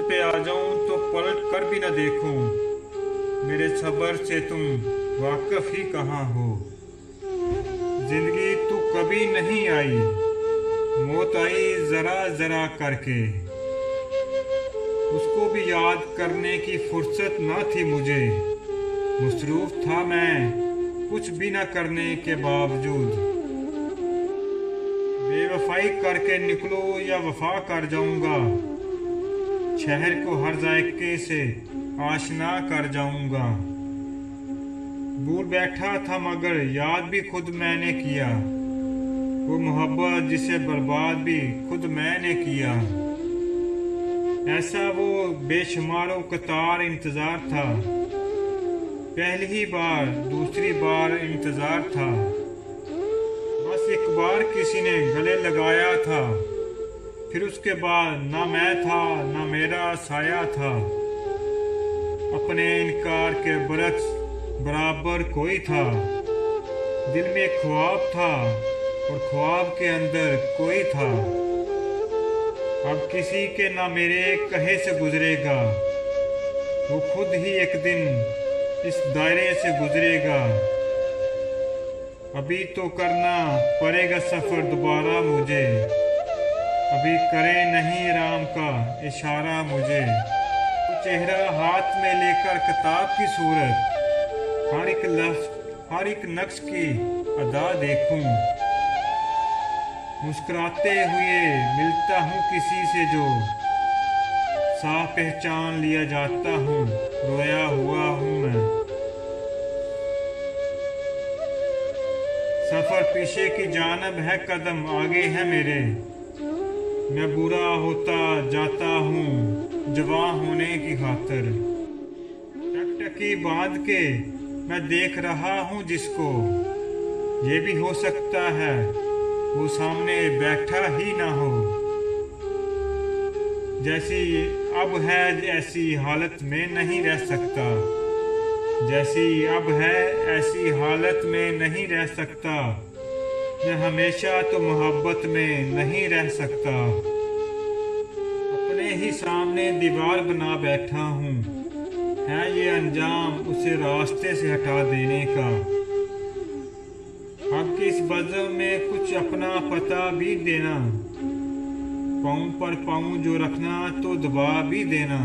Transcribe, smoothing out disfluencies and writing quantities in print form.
पे आ जाऊं तो पलट कर भी न देखूं। मेरे सब्र से तुम वाकिफ ही कहाँ हो। जिंदगी तू कभी नहीं आई, मौत आई जरा जरा करके। उसको भी याद करने की फुर्सत न थी मुझे। मसरूफ था मैं कुछ भी न करने के बावजूद। बेवफाई करके निकलो या वफा कर जाऊंगा। शहर को हर जायके से आशना कर जाऊंगा। भूल बैठा था मगर याद भी खुद मैंने किया। वो मोहब्बत जिसे बर्बाद भी खुद मैंने किया। ऐसा वो बेशुमारों कतार इंतजार था। पहली ही बार दूसरी बार इंतजार था। बस एक बार किसी ने गले लगाया था। फिर उसके बाद ना मैं था ना मेरा साया था। अपने इनकार के बरक्स बराबर कोई था। दिल में ख्वाब था और ख्वाब के अंदर कोई था। अब किसी के ना मेरे कहे से गुजरेगा। वो खुद ही एक दिन इस दायरे से गुजरेगा। अभी तो करना पड़ेगा सफर दोबारा मुझे। अभी करे नहीं राम का इशारा मुझे। तो चेहरा हाथ में लेकर किताब की सूरत, हर एक लफ्ज हर एक नक्श की अदा देखूं। मुस्कुराते हुए मिलता हूँ किसी से जो साफ पहचान लिया जाता हूँ। रोया हुआ हूँ मैं। सफर पीछे की जानब है, कदम आगे है मेरे। मैं बुरा होता जाता हूँ जवान होने की खातिर। टकटकी बांध के मैं देख रहा हूँ जिसको। ये भी हो सकता है वो सामने बैठा ही ना हो। जैसी अब है ऐसी हालत में नहीं रह सकता। जैसी अब है ऐसी हालत में नहीं रह सकता। मैं हमेशा तो मोहब्बत में नहीं रह सकता। अपने ही सामने दीवार बना बैठा हूँ। है ये अंजाम उसे रास्ते से हटा देने का। अब की इस बज़म में कुछ अपना पता भी देना। पाँव पर पाँव जो रखना तो दबा भी देना।